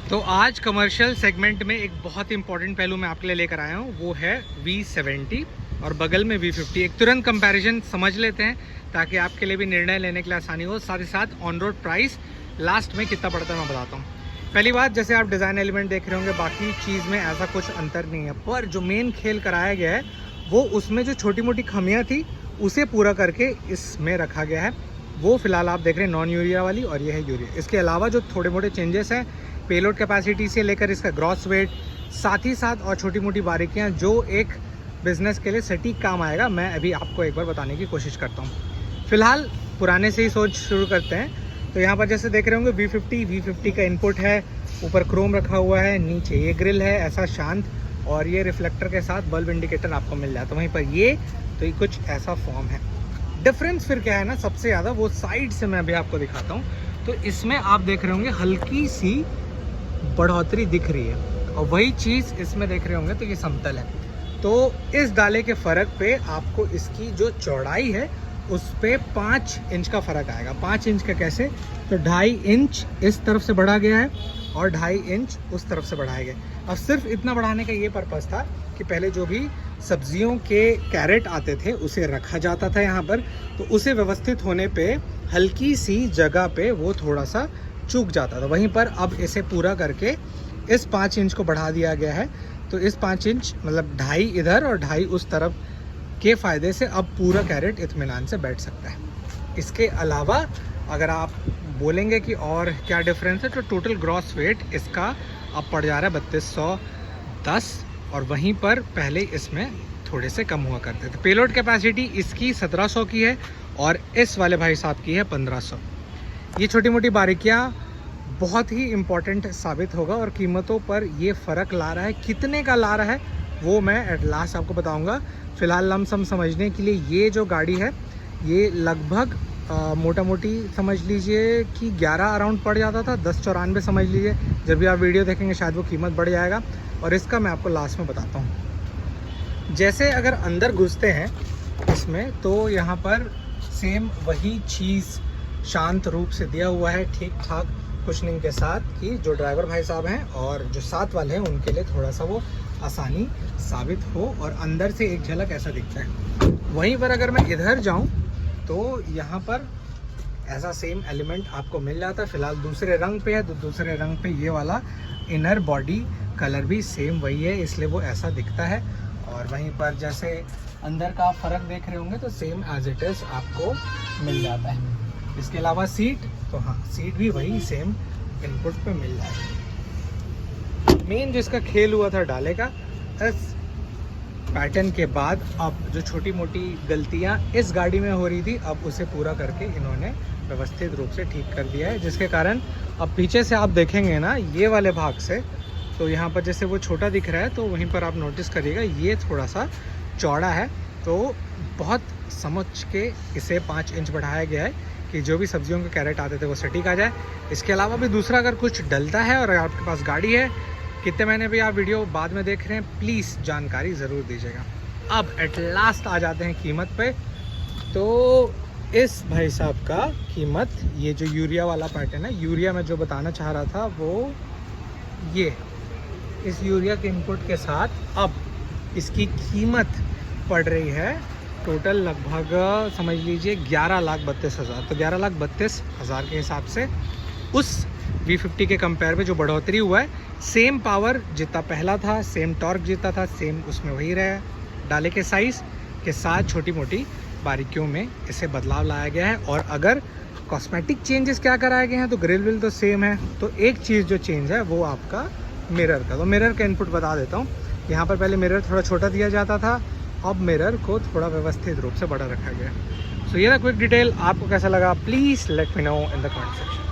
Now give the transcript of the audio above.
तो आज commercial segment में एक बहुत ही इंपॉर्टेंट पहलू मैं आपके लिए लेकर आया हूँ, वो है V70 और बगल में V50। एक तुरंत कंपैरिजन समझ लेते हैं ताकि आपके लिए भी निर्णय लेने के लिए आसानी हो। साथ ही साथ ऑन रोड प्राइस लास्ट में कितना पड़ता है मैं बताता हूँ। पहली बात, जैसे आप डिज़ाइन एलिमेंट देख रहे होंगे, बाकी चीज़ में ऐसा कुछ अंतर नहीं है, पर जो मेन खेल कराया गया है वो उसमें जो छोटी मोटी खामियाँ थी उसे पूरा करके इसमें रखा गया है। वो फिलहाल आप देख रहे हैं नॉन यूरिया वाली, और ये है यूरिया। इसके अलावा जो थोड़े मोटे चेंजेस हैं पेलोड कैपेसिटी से लेकर इसका ग्रॉस वेट, साथ ही साथ और छोटी मोटी बारीकियां जो एक बिज़नेस के लिए सटीक काम आएगा, मैं अभी आपको एक बार बताने की कोशिश करता हूं। फिलहाल पुराने से ही सोच शुरू करते हैं। तो यहाँ पर जैसे देख रहे होंगे V50 का इनपुट है, ऊपर क्रोम रखा हुआ है, नीचे ये ग्रिल है ऐसा शांत, और ये रिफ्लेक्टर के साथ बल्ब इंडिकेटर आपको मिल जाता है। वहीं पर ये तो ये कुछ ऐसा फॉर्म है। डिफरेंस फिर क्या है ना, सबसे ज़्यादा वो साइड से मैं अभी आपको दिखाता हूँ। तो इसमें आप देख रहे होंगे हल्की सी बढ़ोतरी दिख रही है, और वही चीज़ इसमें देख रहे होंगे तो ये समतल है। तो इस डाले के फ़र्क पे आपको इसकी जो चौड़ाई है उस पे 5 इंच का फ़र्क आएगा। 5 इंच का कैसे, तो 2.5 इंच इस तरफ से बढ़ा गया है और 2.5 इंच उस तरफ से बढ़ाया गया। अब सिर्फ इतना बढ़ाने का ये पर्पज़ था कि पहले जो भी सब्जियों के कैरेट आते थे उसे रखा जाता था यहाँ पर, तो उसे व्यवस्थित होने पे हल्की सी जगह पे वो थोड़ा सा चूक जाता था। वहीं पर अब इसे पूरा करके इस 5 इंच को बढ़ा दिया गया है। तो इस 5 इंच मतलब 2.5 इधर और 2.5 उस तरफ के फ़ायदे से अब पूरा कैरेट इत्मीनान से बैठ सकता है। इसके अलावा अगर आप बोलेंगे कि और क्या डिफरेंस है, तो टोटल ग्रॉस वेट इसका अब पड़ जा रहा है 3210, और वहीं पर पहले इसमें थोड़े से कम हुआ करते थे। पेलोड कैपेसिटी इसकी 1700 की है और इस वाले भाई साहब की है 1500। ये छोटी मोटी बारीकियाँ बहुत ही इम्पॉर्टेंट साबित होगा, और कीमतों पर ये फ़र्क ला रहा है। कितने का ला रहा है वो मैं एट लास्ट आपको बताऊंगा। फ़िलहाल लमसम समझने के लिए ये जो गाड़ी है ये लगभग मोटा मोटी समझ लीजिए कि 11 अराउंड पड़ जाता था, 1094 समझ लीजिए। जब भी आप वीडियो देखेंगे शायद वो कीमत बढ़ जाएगा, और इसका मैं आपको लास्ट में बताता हूँ। जैसे अगर अंदर घुसते हैं इसमें तो यहाँ पर सेम वही चीज़ शांत रूप से दिया हुआ है, ठीक ठाक कुशनिंग के साथ, कि जो ड्राइवर भाई साहब हैं और जो साथ वाले हैं उनके लिए थोड़ा सा वो आसानी साबित हो, और अंदर से एक झलक ऐसा दिखता है। वहीं पर अगर मैं इधर जाऊं तो यहाँ पर ऐसा सेम एलिमेंट आपको मिल जाता है। फिलहाल दूसरे रंग पे है, तो दूसरे रंग पे ये वाला इनर बॉडी कलर भी सेम वही है, इसलिए वो ऐसा दिखता है। और वहीं पर जैसे अंदर का आप फ़र्क देख रहे होंगे तो सेम एज इट इज़ आपको मिल जाता है। इसके अलावा सीट, तो हाँ सीट भी वही सेम इनपुट पे मिल जाएगी। मेन जिसका खेल हुआ था डाले का, इस पैटर्न के बाद अब जो छोटी मोटी गलतियां इस गाड़ी में हो रही थी, अब उसे पूरा करके इन्होंने व्यवस्थित रूप से ठीक कर दिया है, जिसके कारण अब पीछे से आप देखेंगे ना ये वाले भाग से, तो यहाँ पर जैसे वो छोटा दिख रहा है, तो वहीं पर आप नोटिस करिएगा ये थोड़ा सा चौड़ा है। तो बहुत समझ के इसे 5 इंच बढ़ाया गया है कि जो भी सब्जियों के कैरेट आते थे वो सटीक आ जाए। इसके अलावा भी दूसरा अगर कुछ डलता है और आपके पास गाड़ी है, कितने महीने भी आप वीडियो बाद में देख रहे हैं, प्लीज़ जानकारी ज़रूर दीजिएगा। अब एट लास्ट आ जाते हैं कीमत पे। तो इस भाई साहब का कीमत, ये जो यूरिया वाला पैटर्न है, यूरिया में जो बताना चाह रहा था वो ये, इस यूरिया के इनपुट के साथ अब इसकी कीमत पड़ रही है टोटल लगभग समझ लीजिए 11,32,000। तो 11,32,000 के हिसाब से उस V50 के कंपेयर में जो बढ़ोतरी हुआ है, सेम पावर जितना पहला था, सेम टॉर्क जितना था, सेम उसमें वही रहा। डाले के साइज़ के साथ छोटी मोटी बारीकियों में इसे बदलाव लाया गया है। और अगर कॉस्मेटिक चेंजेस क्या कराए गए हैं, तो ग्रिल विल तो सेम है। तो एक चीज़ जो चेंज है वो आपका मिरर का। तो मिरर का इनपुट बता देता हूँ। यहाँ पर पहले मिरर थोड़ा छोटा दिया जाता था, अब मिरर को थोड़ा व्यवस्थित रूप से बड़ा रखा गया। सो ये ना क्विक डिटेल। आपको कैसा लगा please let me know in the comment section.